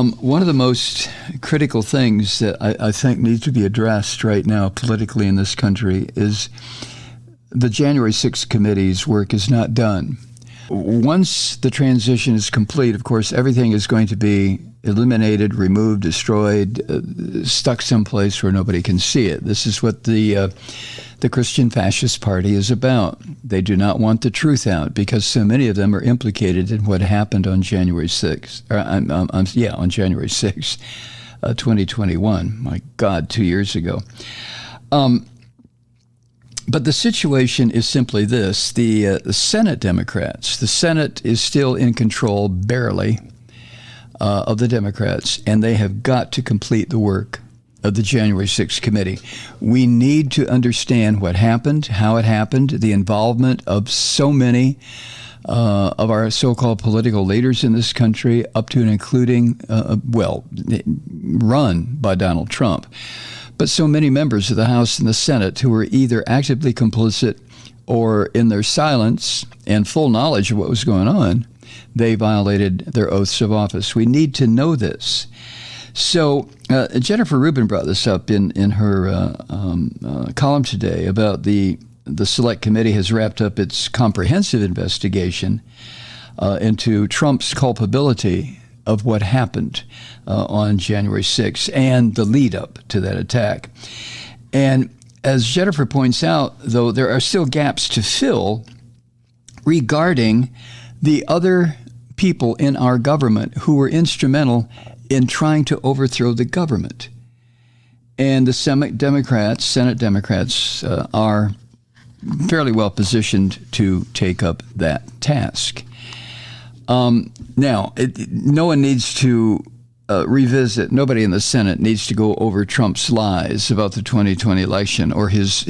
One of the most critical things that I think needs to be addressed right now politically in this country is the January 6th committee's work is not done. Once the transition is complete, of course, everything is going to be eliminated, removed, destroyed, stuck someplace where nobody can see it. This is what the Christian Fascist Party is about. They do not want the truth out because so many of them are implicated in what happened on January 6th. On January 6th, 2021. My God, 2 years ago. But the situation is simply this. The Senate Democrats, the Senate is still in control, barely, of the Democrats, and they have got to complete the work of the January 6th committee. We need to understand what happened, how it happened, the involvement of so many of our so-called political leaders in this country, up to and including, run by Donald Trump. But so many members of the House and the Senate who were either actively complicit or in their silence and full knowledge of what was going on, they violated their oaths of office. We need to know this. So Jennifer Rubin brought this up in her column today about the Select Committee has wrapped up its comprehensive investigation into Trump's culpability of what happened on January 6th and the lead up to that attack. And as Jennifer points out, though, there are still gaps to fill regarding the other people in our government who were instrumental in trying to overthrow the government. And the Senate Democrats are fairly well positioned to take up that task. Now, no one needs to revisit, nobody in the Senate needs to go over Trump's lies about the 2020 election or his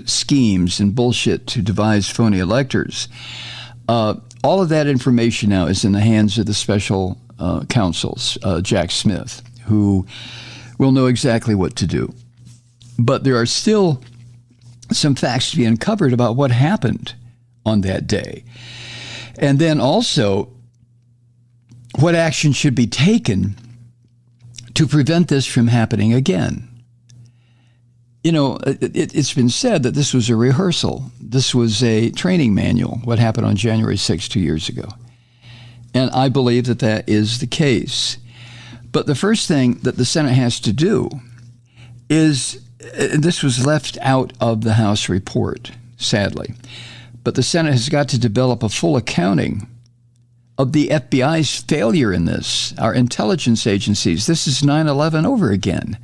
schemes and bullshit to devise phony electors. All of that information now is in the hands of the special counsels, Jack Smith, who will know exactly what to do. But there are still some facts to be uncovered about what happened on that day. And then also, what action should be taken to prevent this from happening again? You know, it's been said that this was a rehearsal. This was a training manual, what happened on January 6th 2 years ago. And I believe that that is the case. But the first thing that the Senate has to do is, this was left out of the House report, sadly, but the Senate has got to develop a full accounting of the FBI's failure in this, our intelligence agencies. This is 9/11 over again.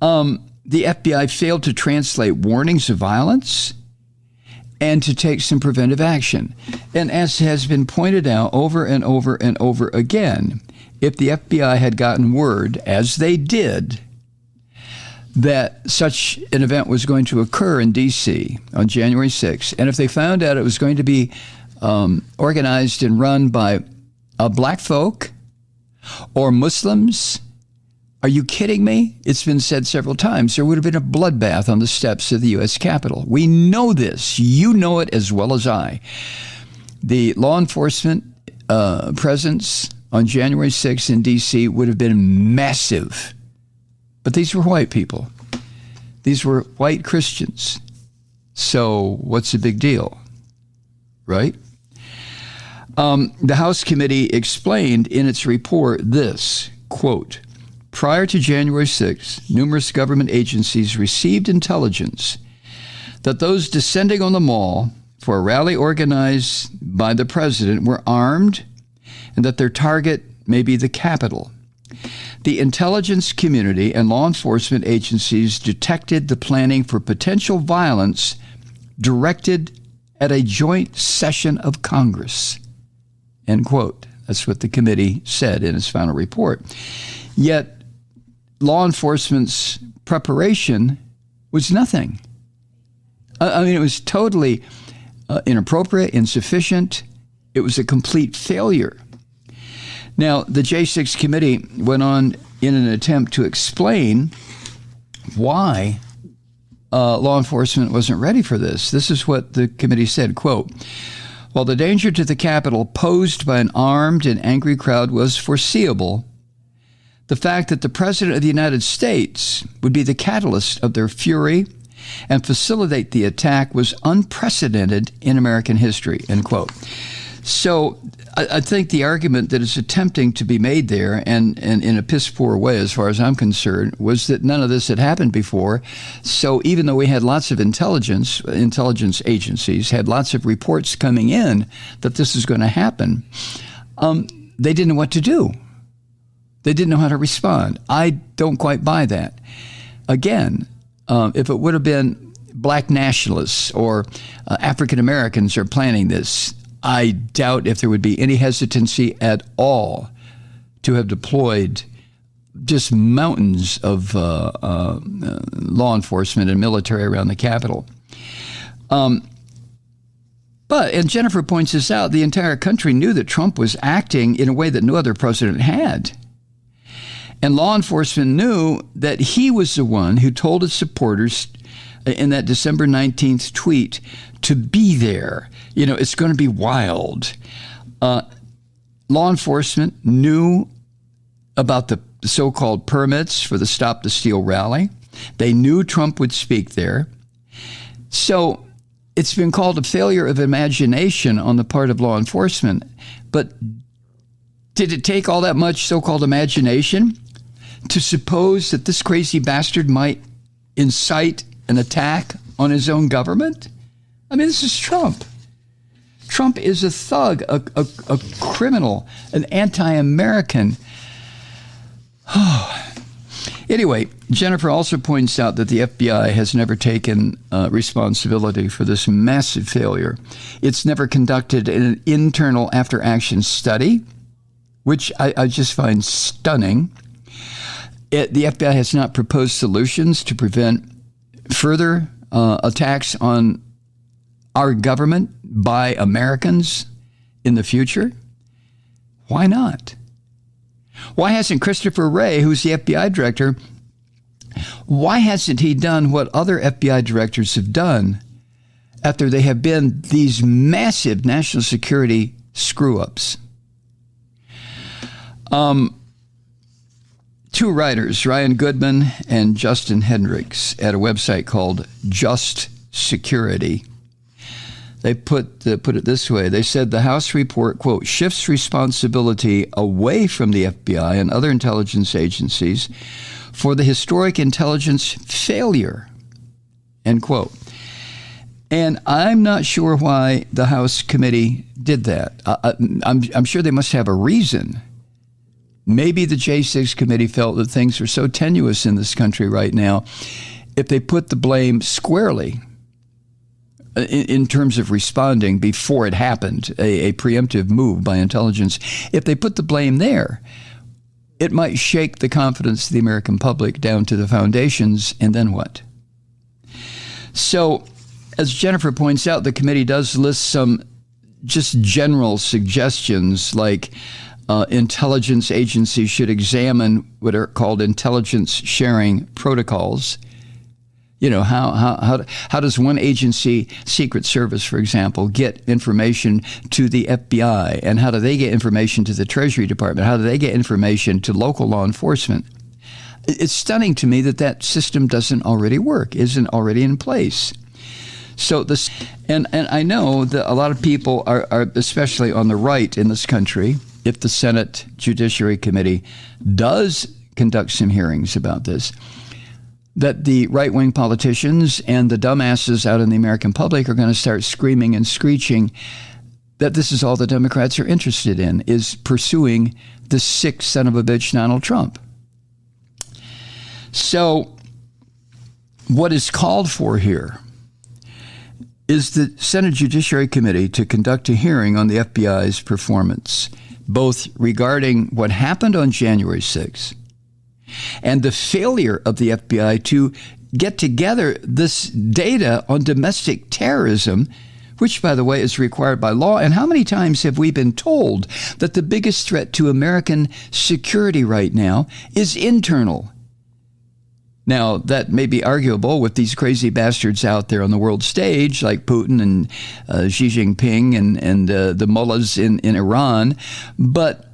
The FBI failed to translate warnings of violence and to take some preventive action. And as has been pointed out over and over and over again, if the FBI had gotten word, as they did, that such an event was going to occur in D.C. on January 6th, and if they found out it was going to be organized and run by black folk or Muslims, are you kidding me? It's been said several times. There would have been a bloodbath on the steps of the U.S. Capitol. We know this. You know it as well as I. The law enforcement presence on January 6th in D.C. would have been massive. But these were white people. These were white Christians. So what's the big deal? Right? The House committee explained in its report this, quote, prior to January 6th, numerous government agencies received intelligence that those descending on the mall for a rally organized by the president were armed and that their target may be the Capitol. The intelligence community and law enforcement agencies detected the planning for potential violence directed at a joint session of Congress. End quote. That's what the committee said in its final report. Yet, law enforcement's preparation was nothing. I mean, it was totally inappropriate, insufficient. It was a complete failure. Now, the J6 committee went on in an attempt to explain why law enforcement wasn't ready for this. This is what the committee said, quote, While the danger to the Capitol posed by an armed and angry crowd was foreseeable, the fact that the President of the United States would be the catalyst of their fury and facilitate the attack was unprecedented in American history, end quote. So I think the argument that is attempting to be made there, and in a piss poor way as far as I'm concerned, was that none of this had happened before. So even though we had lots of intelligence agencies had lots of reports coming in that this is going to happen, they didn't know what to do. They didn't know how to respond. I don't quite buy that. Again, if it would have been black nationalists or African Americans are planning this, I doubt if there would be any hesitancy at all to have deployed just mountains of law enforcement and military around the Capitol. But, and Jennifer points this out, the entire country knew that Trump was acting in a way that no other president had. And law enforcement knew that he was the one who told his supporters in that December 19th tweet to be there. You know, it's going to be wild. Law enforcement knew about the so-called permits for the Stop the Steal rally. They knew Trump would speak there. So it's been called a failure of imagination on the part of law enforcement. But did it take all that much so-called imagination to suppose that this crazy bastard might incite an attack on his own government? I mean, this is Trump. Trump is a thug, a criminal, an anti-American. Anyway, Jennifer also points out that the FBI has never taken responsibility for this massive failure. It's never conducted an internal after-action study, which I just find stunning. The FBI has not proposed solutions to prevent further attacks on our government by Americans in the future. Why not? Why hasn't Christopher Wray, who's the FBI director, why hasn't he done what other FBI directors have done after they have been these massive national security screw-ups? Two writers, Ryan Goodman and Justin Hendricks, at a website called Just Security, they put it this way. They said the House report, quote, shifts responsibility away from the FBI and other intelligence agencies for the historic intelligence failure, end quote. And I'm not sure why the House committee did that. I'm sure they must have a reason. Maybe the J6 committee felt that things are so tenuous in this country right now, if they put the blame squarely in terms of responding before it happened, a preemptive move by intelligence, if they put the blame there, it might shake the confidence of the American public down to the foundations, and then what? So, as Jennifer points out, the committee does list some just general suggestions like intelligence agencies should examine what are called intelligence sharing protocols. You know, how does one agency, Secret Service, for example, get information to the FBI? And how do they get information to the Treasury Department? How do they get information to local law enforcement? It's stunning to me that that system doesn't already work, isn't already in place. So this, and I know that a lot of people are, especially on the right in this country, if the Senate Judiciary Committee does conduct some hearings about this, that the right-wing politicians and the dumbasses out in the American public are going to start screaming and screeching that this is all the Democrats are interested in, is pursuing the sick son of a bitch, Donald Trump. So what is called for here is the Senate Judiciary Committee to conduct a hearing on the FBI's performance, both regarding what happened on January 6th and the failure of the FBI to get together this data on domestic terrorism, which, by the way, is required by law. And how many times have we been told that the biggest threat to American security right now is internal, Now, that may be arguable with these crazy bastards out there on the world stage, like Putin and Xi Jinping and the mullahs in Iran, but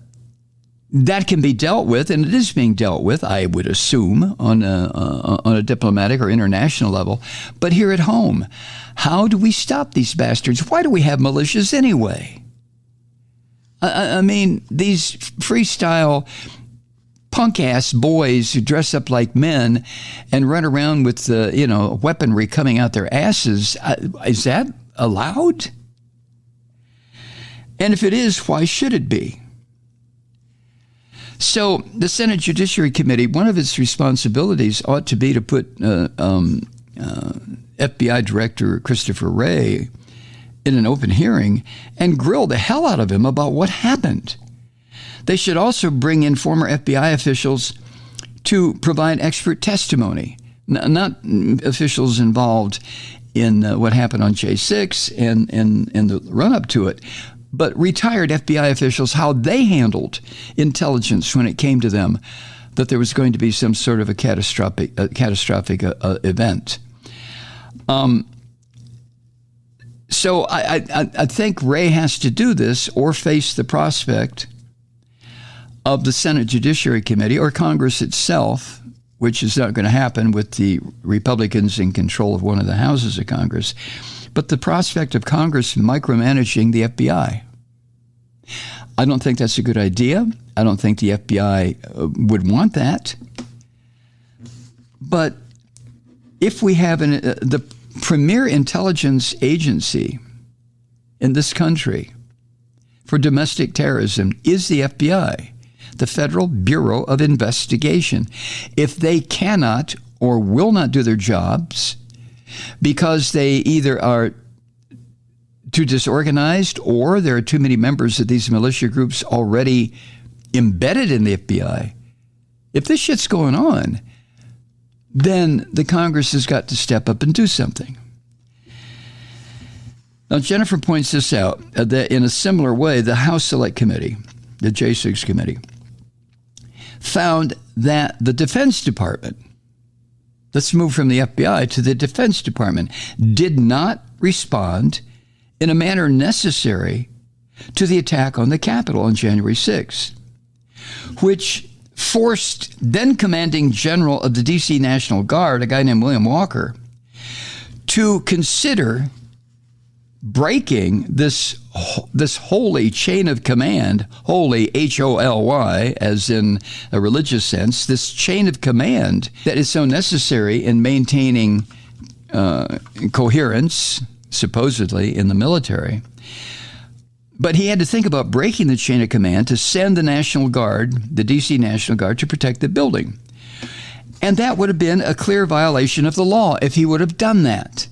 that can be dealt with, and it is being dealt with, I would assume, on a diplomatic or international level. But here at home, how do we stop these bastards? Why do we have militias anyway? I mean, these freestyle punk-ass boys who dress up like men and run around with weaponry coming out their asses, is that allowed? And if it is, why should it be? So the Senate Judiciary Committee, one of its responsibilities ought to be to put FBI Director Christopher Wray in an open hearing and grill the hell out of him about what happened. They should also bring in former FBI officials to provide expert testimony, not officials involved in what happened on J6 and the run-up to it, but retired FBI officials, how they handled intelligence when it came to them that there was going to be some sort of a catastrophic event. So I think Wray has to do this or face the prospect of the Senate Judiciary Committee or Congress itself, which is not going to happen with the Republicans in control of one of the houses of Congress, but the prospect of Congress micromanaging the FBI. I don't think that's a good idea. I don't think the FBI would want that. But if we have the premier intelligence agency in this country for domestic terrorism is the FBI, the Federal Bureau of Investigation. If they cannot or will not do their jobs because they either are too disorganized or there are too many members of these militia groups already embedded in the FBI, if this shit's going on, then the Congress has got to step up and do something. Now, Jennifer points this out, that in a similar way, the House Select Committee, the J6 Committee, found that the Defense Department, let's move from the FBI to the Defense Department, did not respond in a manner necessary to the attack on the Capitol on January 6th, which forced then commanding general of the D.C. National Guard, a guy named William Walker, to consider breaking this holy chain of command, holy, H-O-L-Y, as in a religious sense, this chain of command that is so necessary in maintaining coherence, supposedly, in the military. But he had to think about breaking the chain of command to send the National Guard, the D.C. National Guard, to protect the building. And that would have been a clear violation of the law if he would have done that.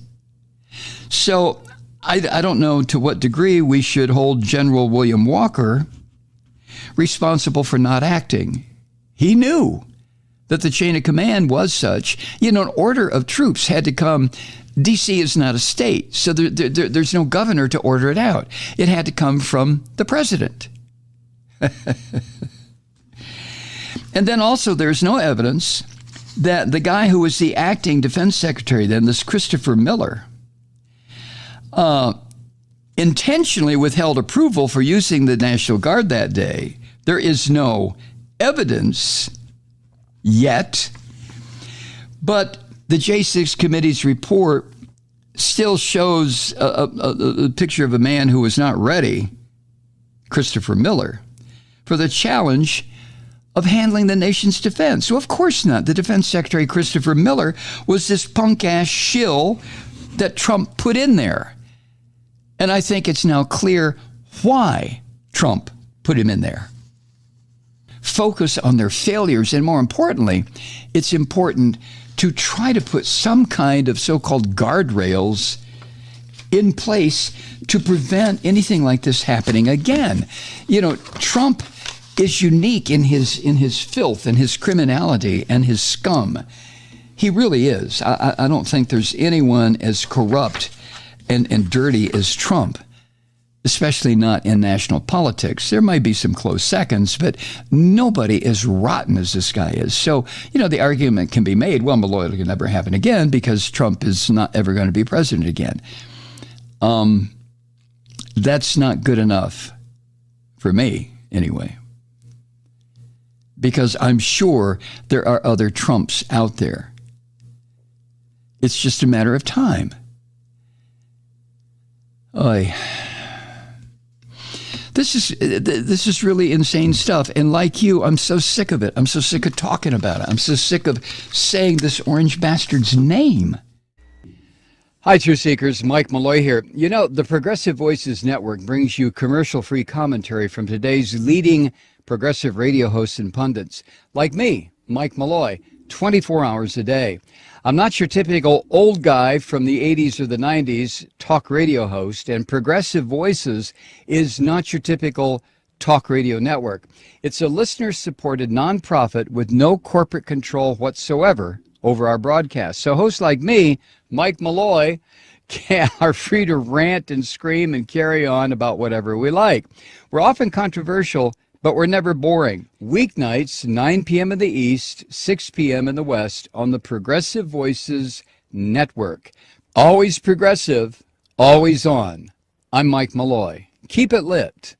So I don't know to what degree we should hold General William Walker responsible for not acting. He knew that the chain of command was such. An order of troops had to come. D.C. is not a state, so there's no governor to order it out. It had to come from the president. And then also there's no evidence that the guy who was the acting defense secretary then, this Christopher Miller, intentionally withheld approval for using the National Guard that day. There is no evidence yet, but the J6 Committee's report still shows a picture of a man who was not ready, Christopher Miller, for the challenge of handling the nation's defense. So of course not. The Defense Secretary, Christopher Miller, was this punk-ass shill that Trump put in there. And I think it's now clear why Trump put him in there. Focus on their failures, and more importantly, it's important to try to put some kind of so-called guardrails in place to prevent anything like this happening again. Trump is unique in his filth and his criminality and his scum. He really is. I don't think there's anyone as corrupt and dirty as Trump. especially not in national politics. There might be some close seconds, but nobody as rotten as this guy is. So, the argument can be made, well, Malloy can never happen again because Trump is not ever going to be president again. That's not good enough for me, anyway. Because I'm sure there are other Trumps out there. It's just a matter of time. Oy. This is really insane stuff. And like you, I'm so sick of it. I'm so sick of talking about it. I'm so sick of saying this orange bastard's name. Hi, Truth Seekers. Mike Malloy here. The Progressive Voices Network brings you commercial-free commentary from today's leading progressive radio hosts and pundits, like me, Mike Malloy, 24 hours a day. I'm not your typical old guy from the 80s or the 90s talk radio host, and Progressive Voices is not your typical talk radio network. It's a listener-supported nonprofit with no corporate control whatsoever over our broadcast. So hosts like me, Mike Malloy, are free to rant and scream and carry on about whatever we like. We're often controversial, but we're never boring. Weeknights, 9 p.m. in the East, 6 p.m. in the West on the Progressive Voices Network. Always progressive, always on. I'm Mike Malloy. Keep it lit.